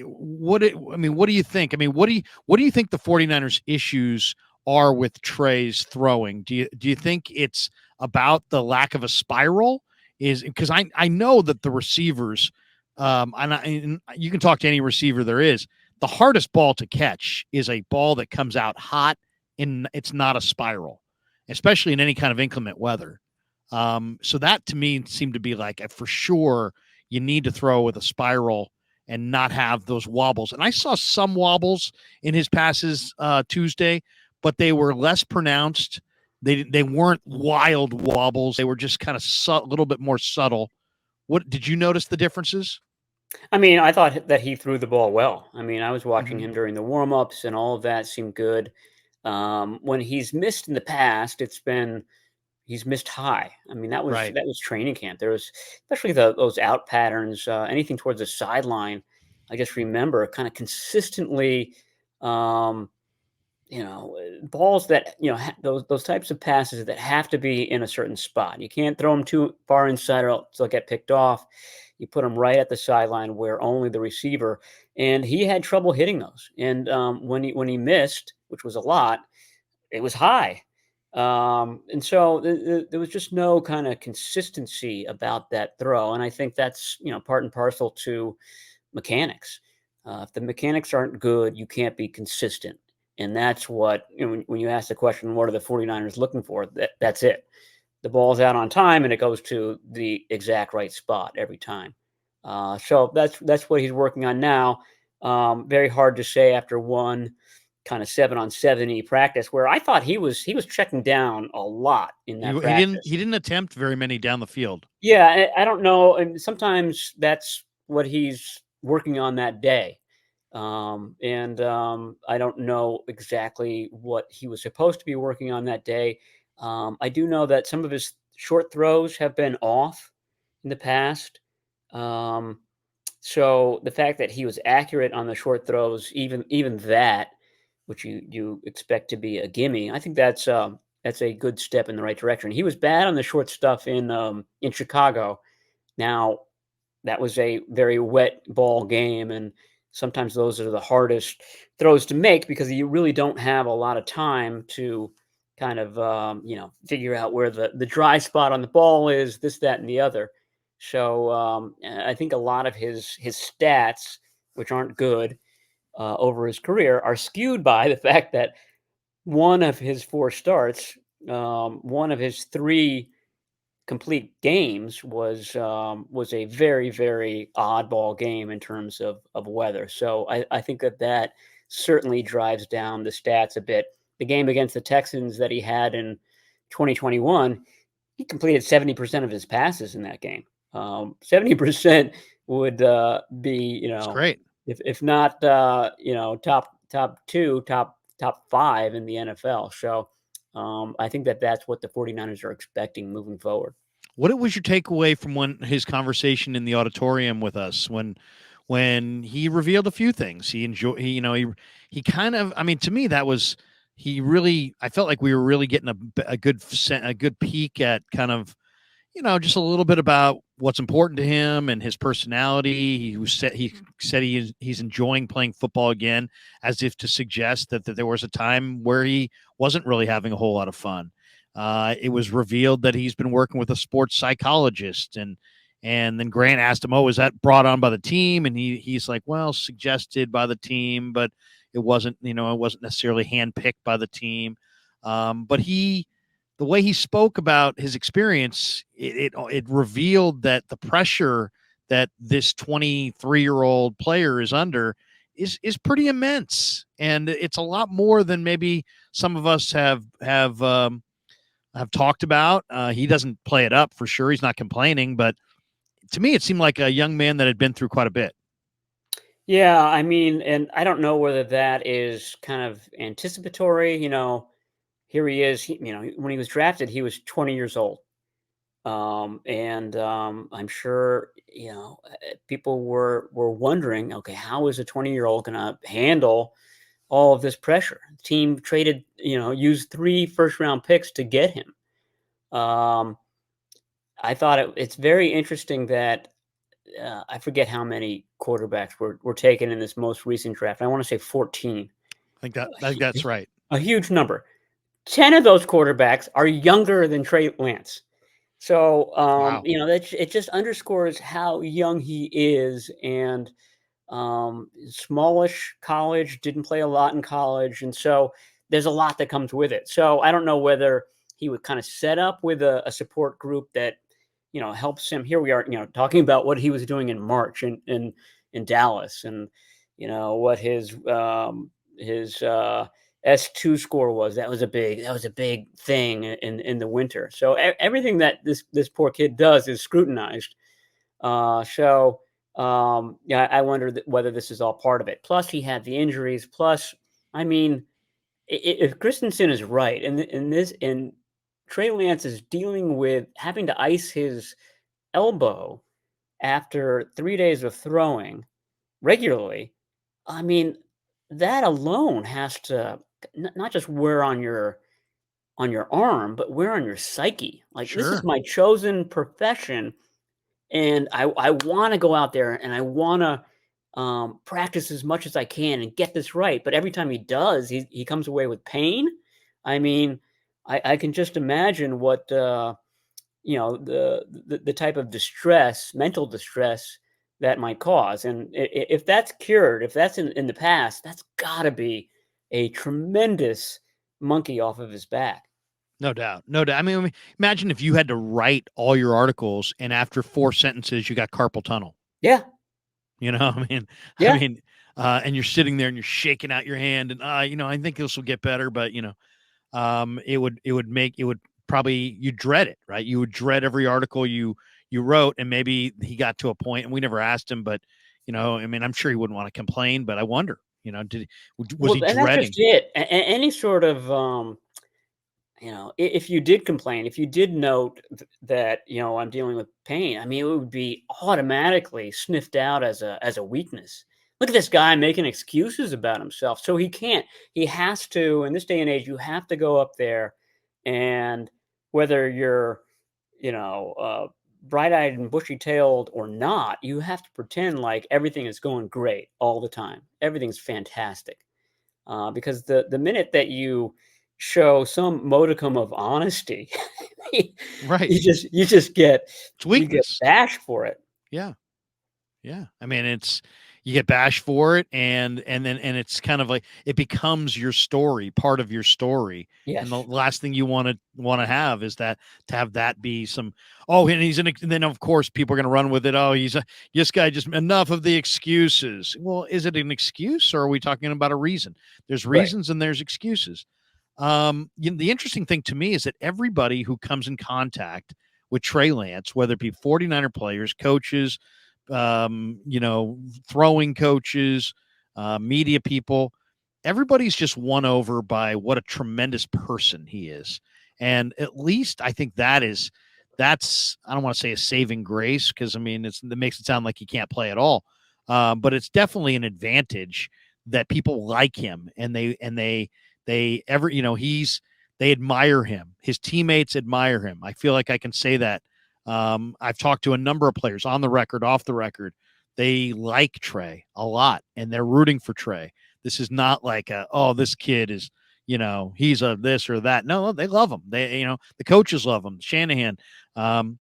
what do you think? I mean, what do you think the 49ers issues are with Trey's throwing? Do you think it's about the lack of a spiral? Is because I know that the receivers, and you can talk to any receiver there is. The hardest ball to catch is a ball that comes out hot and it's not a spiral, especially in any kind of inclement weather. So that to me seemed to be like for sure you need to throw with a spiral and not have those wobbles. And I saw some wobbles in his passes Tuesday, but they were less pronounced. They weren't wild wobbles. They were just kind of a little bit more subtle. What did you notice the differences? I mean, I thought that he threw the ball well. I mean, I was watching Mm-hmm. him during the warm-ups, and all of that seemed good. When he's missed in the past, he's missed high. I mean, Right. that was training camp. There was especially those out patterns, anything towards the sideline. I just remember kind of consistently, um, balls that those types of passes that have to be in a certain spot. You can't throw them too far inside or else they'll get picked off. You put them right at the sideline where only the receiver. And he had trouble hitting those. And when he missed, which was a lot, it was high. And so there was just no kind of consistency about that throw. And I think that's part and parcel to mechanics. If the mechanics aren't good, you can't be consistent. And that's what, when you ask the question, what are the 49ers looking for? That's it. The ball's out on time and it goes to the exact right spot every time. So that's what he's working on now. Very hard to say after one kind of 7-on-7 practice where I thought he was checking down a lot in that He practice. didn't attempt very many down the field. Yeah, I don't know, and sometimes that's what he's working on that day. I don't know exactly what he was supposed to be working on that day. I do know that some of his short throws have been off in the past. Um, so the fact that he was accurate on the short throws, even that, which you expect to be a gimme, I think that's a good step in the right direction. He was bad on the short stuff in Chicago. Now that was a very wet ball game, and sometimes those are the hardest throws to make because you really don't have a lot of time to kind of figure out where the dry spot on the ball is, this, that, and the other. So I think a lot of his stats, which aren't good over his career, are skewed by the fact that one of his four starts, one of his three complete games was a very, very oddball game in terms of weather. So I think that certainly drives down the stats a bit. The game against the Texans that he had in 2021, he completed 70% of his passes in that game. 70% would be, It's great. if not top two, top five in the NFL. So I think that's what the 49ers are expecting moving forward. What was your takeaway from his conversation in the auditorium with us when he revealed a few things? He kind of, I mean, to me that was he really, I felt like we were really getting a good peek at kind of, just a little bit about what's important to him and his personality. He said he's enjoying playing football again, as if to suggest that there was a time where he wasn't really having a whole lot of fun. It was revealed that he's been working with a sports psychologist, and then Grant asked him, "Oh, is that brought on by the team?" And he's like, "Well, suggested by the team, but it wasn't necessarily handpicked by the team." But the way he spoke about his experience, it revealed that the pressure that this 23-year-old player is under is pretty immense, and it's a lot more than maybe some of us have talked about. He doesn't play it up for sure. He's not complaining, but to me, it seemed like a young man that had been through quite a bit. Yeah, I mean, and I don't know whether that is kind of anticipatory. Here he is. When he was drafted, he was 20 years old. I'm sure people were wondering, okay, how is a 20-year-old going to handle all of this pressure? The team traded, used 3 first-round picks to get him. I thought it's very interesting that I forget how many quarterbacks were taken in this most recent draft. I want to say 14. I think that's right. A huge number. 10 of those quarterbacks are younger than Trey Lance. So, Wow. that it just underscores how young he is, and smallish college, didn't play a lot in college, and so there's a lot that comes with it. So I don't know whether he would kind of set up with a support group that helps him. Here we are, talking about what he was doing in March in Dallas, and what his S2 score was. That was a big thing in the winter. So everything that this poor kid does is scrutinized. Yeah, I wonder whether this is all part of it. Plus, he had the injuries. Plus, I mean, if Christensen is right, and Trey Lance is dealing with having to ice his elbow after 3 days of throwing regularly, I mean, that alone has to not just wear on your arm, but wear on your psyche. Like, this is Sure. my chosen profession, and I want to go out there and I want to practice as much as I can and get this right. But every time he does, he comes away with pain. I mean, I can just imagine what the type of distress, mental distress that might cause. And if that's cured, if that's in the past, that's got to be a tremendous monkey off of his back. No doubt. No doubt. I mean, imagine if you had to write all your articles and after 4 sentences you got carpal tunnel. Yeah, You know, I mean, I yeah. mean, and you're sitting there and you're shaking out your hand and I think this will get better, but it would probably you dread it, right? You would dread every article you wrote, and maybe he got to a point, and we never asked him, but I mean, I'm sure he wouldn't want to complain, but I wonder, was he Well, and that's just dreading? it. Any sort of if you did complain, if you did note that I'm dealing with pain, I mean, it would be automatically sniffed out as a weakness. Look at this guy making excuses about himself. So he can't. He has to. In this day and age, you have to go up there, and whether you're you know bright-eyed and bushy-tailed or not, you have to pretend like everything is going great all the time. Everything's fantastic, because the minute that you show some modicum of honesty, Right. you just get It's you get weakness. bashed for it. Yeah. Yeah, I mean, it's you get bashed for it, and it's kind of like it becomes your story, part of your story, and the Yes, last thing you want to have is that to have that be some. Oh, and and then of course people are going to run with it. Oh, this guy just enough of the excuses. Well, is it an excuse, or are we talking about a reason? There's right. reasons and there's excuses. The interesting thing to me is that everybody who comes in contact with Trey Lance, whether it be 49er players, coaches, throwing coaches, media people, everybody's just won over by what a tremendous person he is. And at least I think that's I don't want to say a saving grace because I mean it makes it sound like he can't play at all. But it's definitely an advantage that people like him and they ever they admire him. His teammates admire him. I feel like I can say that. I've talked to a number of players on the record, off the record. They like Trey a lot, and they're rooting for Trey. This is not like this kid is, he's a this or that. No, they love him. The coaches love him. Shanahan.